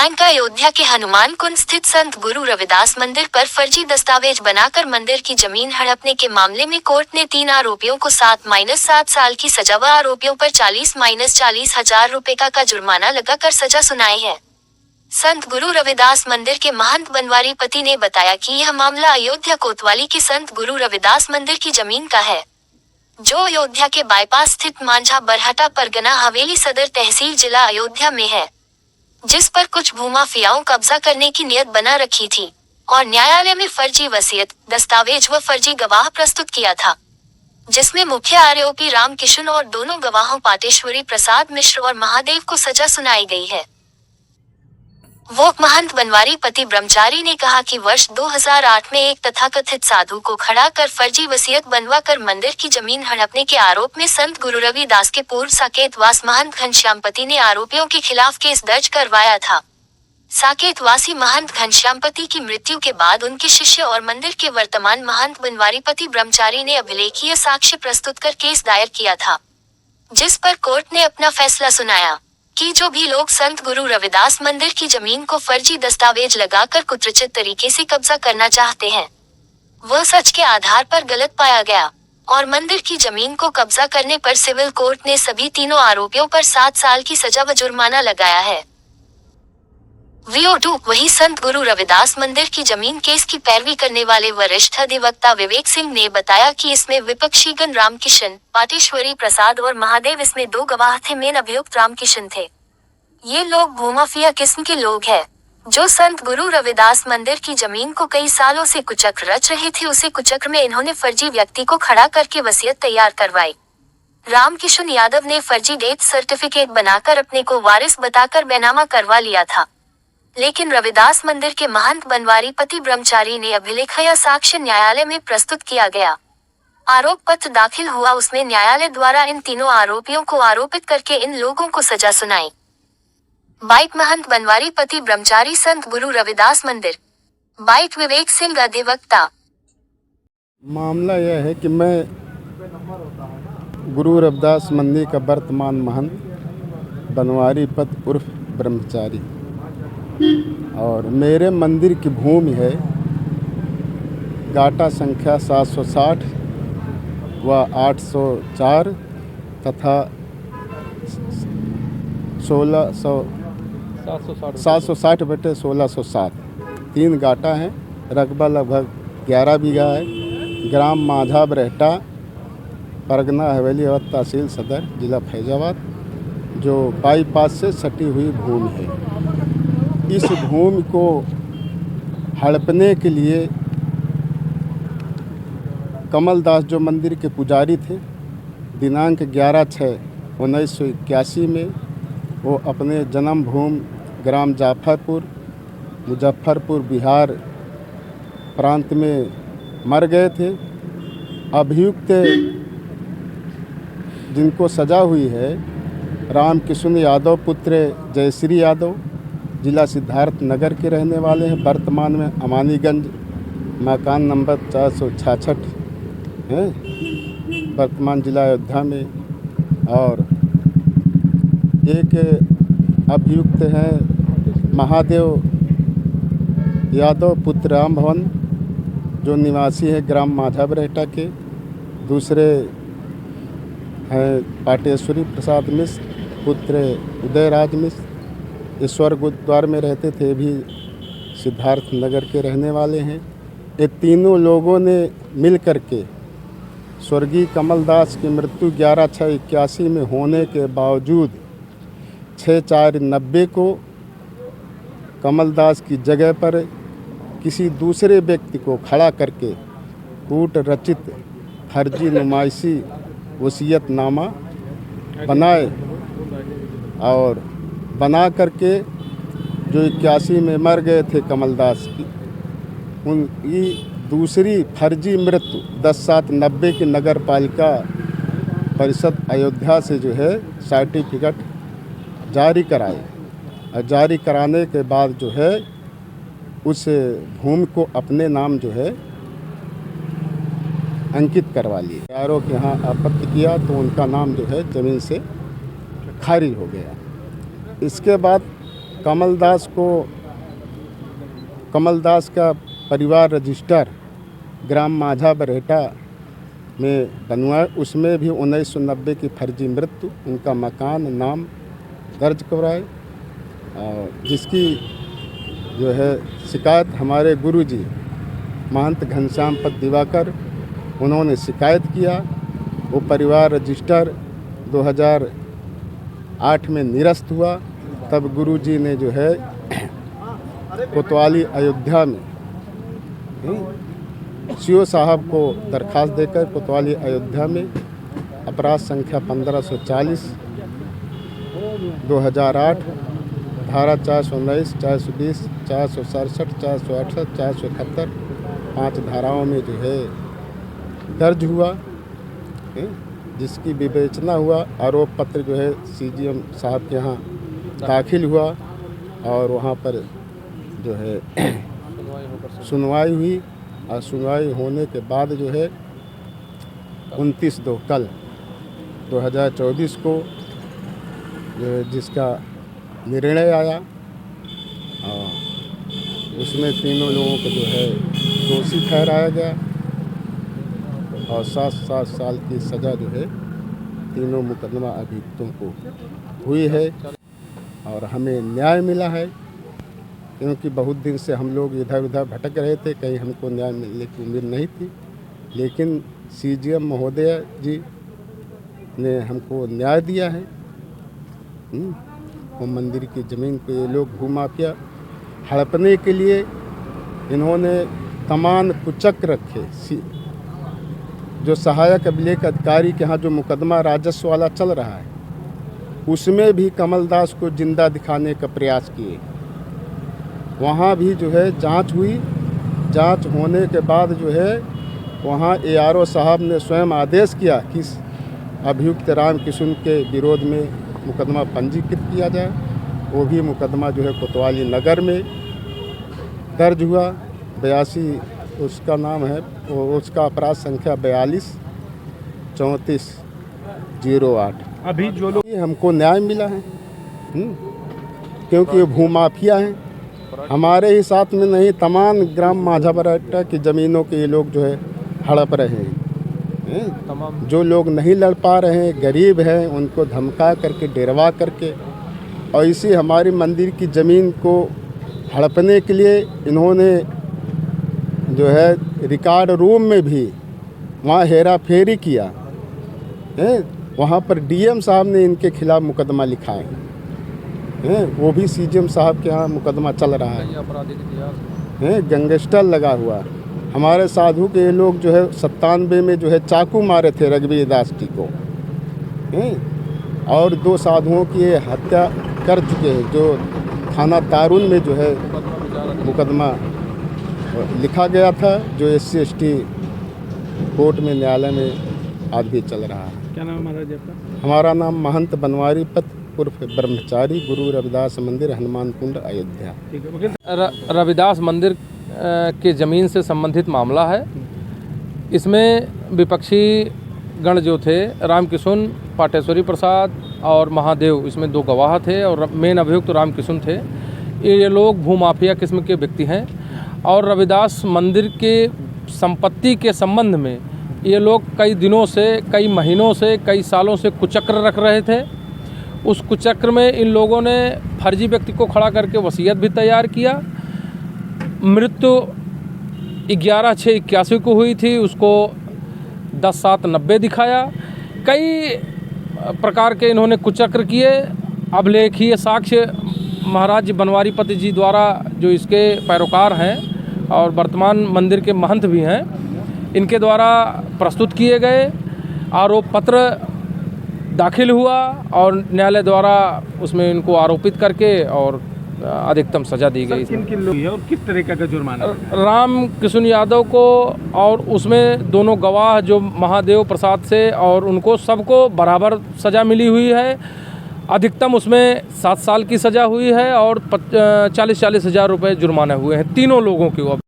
का अयोध्या के हनुमान कुंड स्थित संत गुरु रविदास मंदिर पर फर्जी दस्तावेज बनाकर मंदिर की जमीन हड़पने के मामले में कोर्ट ने 3 आरोपियों को 7-7 साल की सजा व आरोपियों पर 40-40 हजार रुपए का जुर्माना लगाकर सजा सुनाई है। संत गुरु रविदास मंदिर के महंत बनवारी पति ने बताया कि यह मामला अयोध्या कोतवाली के संत गुरु रविदास मंदिर की जमीन का है, जो अयोध्या के बाईपास स्थित मांझा बरहटा परगना हवेली सदर तहसील जिला अयोध्या में है, जिस पर कुछ भूमाफियाओं कब्जा करने की नियत बना रखी थी और न्यायालय में फर्जी वसीयत, दस्तावेज व फर्जी गवाह प्रस्तुत किया था, जिसमें मुख्य आरोपी रामकिशन और दोनों गवाहों पाटेश्वरी प्रसाद मिश्र और महादेव को सजा सुनाई गई है। वो महंत बनवारी पति ब्रह्मचारी ने कहा कि वर्ष 2008 में एक तथाकथित साधु को खड़ा कर फर्जी वसीयत बनवा कर मंदिर की जमीन हड़पने के आरोप में संत गुरु रविदास के पूर्व साकेतवास महंत घनश्यामपति ने आरोपियों के खिलाफ केस दर्ज करवाया था। साकेतवासी महंत घनश्यामपति की मृत्यु के बाद उनके शिष्य और मंदिर के वर्तमान महंत बनवारी पति ब्रह्मचारी ने अभिलेखीय साक्ष्य प्रस्तुत कर केस दायर किया था, जिस पर कोर्ट ने अपना फैसला सुनाया कि जो भी लोग संत गुरु रविदास मंदिर की जमीन को फर्जी दस्तावेज लगाकर कुत्रचित तरीके से कब्जा करना चाहते हैं, वह सच के आधार पर गलत पाया गया और मंदिर की जमीन को कब्जा करने पर सिविल कोर्ट ने सभी तीनों आरोपियों पर 7 साल की सजा व जुर्माना लगाया है। VO2 वही संत गुरु रविदास मंदिर की जमीन केस की पैरवी करने वाले वरिष्ठ अधिवक्ता विवेक सिंह ने बताया कि इसमें विपक्षीगण रामकिशन, पाटेश्वरी प्रसाद और महादेव इसमें 2 गवाह थे। मेन अभियुक्त रामकिशन थे। ये लोग भूमाफिया किस्म के लोग हैं, जो संत गुरु रविदास मंदिर की जमीन को कई सालों से कुचक्र रच रहे थे। उसी कुचक्र में इन्होंने फर्जी व्यक्ति को खड़ा करके वसीयत तैयार करवाई। रामकिशन यादव ने फर्जी डेथ सर्टिफिकेट बनाकर अपने को वारिस बताकर बैनामा करवा लिया था, लेकिन रविदास मंदिर के महंत बनवारी पति ब्रह्मचारी ने अभिलेखीय साक्ष्य न्यायालय में प्रस्तुत किया गया। आरोप पत्र दाखिल हुआ, उसमें न्यायालय द्वारा इन तीनों आरोपियों को आरोपित करके इन लोगों को सजा सुनाई। बाइट महंत बनवारी पति ब्रह्मचारी संत गुरु रविदास मंदिर। बाइट विवेक सिंह अधिवक्ता। मामला यह है कि मैं गुरु रविदास मंदिर का वर्तमान महंत बनवारी पति उर्फ ब्रह्मचारी, और मेरे मंदिर की भूमि है गाटा संख्या 760 व 804 तथा 760/1607 3 गाटा हैं। रकबा लगभग 11 बीघा है। ग्राम मांझा बरहटा, परगना हवेली और तहसील सदर, जिला फैजाबाद, जो बाईपास से सटी हुई भूमि है। इस भूमि को हड़पने के लिए कमलदास जो मंदिर के पुजारी थे, दिनांक 11/6/1981 में वो अपने जन्मभूमि ग्राम जाफरपुर, मुजफ्फरपुर बिहार प्रांत में मर गए थे। अभियुक्त जिनको सजा हुई है रामकिशन यादव पुत्र जयश्री यादव, जिला सिद्धार्थ नगर के रहने वाले हैं। वर्तमान में अमानीगंज मकान नंबर 466 है, वर्तमान जिला अयोध्या में। और एक अभियुक्त हैं महादेव यादव पुत्र राम भवन, जो निवासी है ग्राम मांझा बरहटा के। दूसरे हैं पाटेश्वरी प्रसाद मिश्र पुत्र उदयराज मिश्र, ईश्वर गुरुद्वार में रहते थे, भी सिद्धार्थ नगर के रहने वाले हैं। ये तीनों लोगों ने मिल कर के स्वर्गीय कमलदास की मृत्यु 11/6/81 में होने के बावजूद 6/4/90 को कमलदास की जगह पर किसी दूसरे व्यक्ति को खड़ा करके कूट रचित फर्जी नुमाइशी वसीयतनामा बनाए और बना करके जो 81 में मर गए थे कमलदास की, उनकी दूसरी फर्जी मृत्यु 10/7/90 की नगर पालिका परिषद अयोध्या से जो है सर्टिफिकेट जारी कराए, और जारी कराने के बाद जो है उस भूमि को अपने नाम जो है अंकित करवा लिए। यारों के यहाँ आपत्ति किया तो उनका नाम जो है ज़मीन से खारिज हो गया। इसके बाद कमलदास का परिवार रजिस्टर ग्राम माझा बरहेटा में बनवाए, उसमें भी 1990 की फर्जी मृत्यु, उनका मकान नाम दर्ज करवाए, और जिसकी जो है शिकायत हमारे गुरुजी महंत घनश्याम पद दिवाकर, उन्होंने शिकायत किया। वो परिवार रजिस्टर 2008 में निरस्त हुआ। तब गुरुजी ने जो है कोतवाली अयोध्या में सीओ साहब को दरखास्त देकर कोतवाली अयोध्या में अपराध संख्या 1540 2008 धारा 419, 420, 467, 468, 471 5 धाराओं में जो है दर्ज हुआ, जिसकी विवेचना हुआ। आरोप पत्र जो है सीजीएम साहब के यहाँ दाखिल हुआ और वहाँ पर जो है सुनवाई हुई, और सुनवाई होने के बाद जो है 29/2 कल 2024 को जो है जिसका निर्णय आया, और उसमें तीनों लोगों को जो है दोषी ठहराया गया और 7 साल की सज़ा जो है तीनों मुकदमा अभियुक्तों को हुई है। और हमें न्याय मिला है, क्योंकि बहुत दिन से हम लोग इधर उधर भटक रहे थे, कहीं हमको न्याय मिलने की उम्मीद नहीं थी, लेकिन सीजीएम महोदय जी ने हमको न्याय दिया है। वो मंदिर की ज़मीन पे ये लोग भूमाफिया हड़पने के लिए इन्होंने तमाम कुचक्र रखे। जो सहायक अभिलेख अधिकारी के यहाँ जो मुकदमा राजस्व वाला चल रहा है, उसमें भी कमलदास को जिंदा दिखाने का प्रयास किए। वहाँ भी जो है जांच हुई, जांच होने के बाद जो है वहाँ ARO साहब ने स्वयं आदेश किया कि अभियुक्त राम किशन के विरोध में मुकदमा पंजीकृत किया जाए। वो भी मुकदमा जो है कोतवाली नगर में दर्ज हुआ। 82 उसका नाम है, उसका अपराध संख्या 42 34 08। अभी जो लोग हमको न्याय मिला है, क्योंकि ये भूमाफिया हैं, हमारे ही साथ में नहीं, तमाम ग्राम माझा बरहेटा की ज़मीनों के ये लोग जो है हड़प रहे हैं। तमाम जो लोग नहीं लड़ पा रहे हैं, गरीब हैं, उनको धमका करके, डरवा करके, और इसी हमारी मंदिर की ज़मीन को हड़पने के लिए इन्होंने जो है रिकॉर्ड रूम में भी वहाँ हेरा फेरी किया है। वहाँ पर DM साहब ने इनके खिलाफ़ मुकदमा लिखा है, वो भी सीजीएम साहब के यहाँ मुकदमा चल रहा है। गैंगस्टर लगा हुआ। हमारे साधु के ये लोग जो है 97 में जो है चाकू मारे थे रघुवीर दास जी को, और 2 साधुओं की ये हत्या कर चुके हैं, जो थाना तारुन में जो है मुकदमा लिखा गया था, जो SC ST कोर्ट में न्यायालय में आज भी चल रहा है। क्या नाम है महाराज आपका? हमारा नाम महंत बनवारी पत उर्फ ब्रह्मचारी, गुरु रविदास मंदिर, हनुमान कुंड, अयोध्या। ठीक है वकील। रविदास मंदिर के ज़मीन से संबंधित मामला है। इसमें विपक्षी गण जो थे, रामकिशन, पाटेश्वरी प्रसाद और महादेव, इसमें 2 गवाह थे, और मेन अभियुक्त रामकिशन थे। ये लोग भूमाफिया किस्म के व्यक्ति हैं, और रविदास मंदिर के संपत्ति के संबंध में ये लोग कई दिनों से, कई महीनों से, कई सालों से कुचक्र रख रहे थे। उस कुचक्र में इन लोगों ने फर्जी व्यक्ति को खड़ा करके वसीयत भी तैयार किया। मृत्यु 11/6/81 को हुई थी, उसको 10/7/90 दिखाया। कई प्रकार के इन्होंने कुचक्र किए। अभिलेखीय साक्ष्य महाराज बनवारी पति जी द्वारा, जो इसके पैरोकार हैं और वर्तमान मंदिर के महंत भी हैं, इनके द्वारा प्रस्तुत किए गए। आरोप पत्र दाखिल हुआ और न्यायालय द्वारा उसमें इनको आरोपित करके और अधिकतम सजा दी गई। किन लोग है और किस तरीके का जुर्माना? राम किशन यादव को और उसमें दोनों गवाह जो महादेव प्रसाद से, और उनको सबको बराबर सज़ा मिली हुई है। अधिकतम उसमें 7 साल की सज़ा हुई है और 40-40 हज़ार रुपये जुर्माना हुए हैं तीनों लोगों की।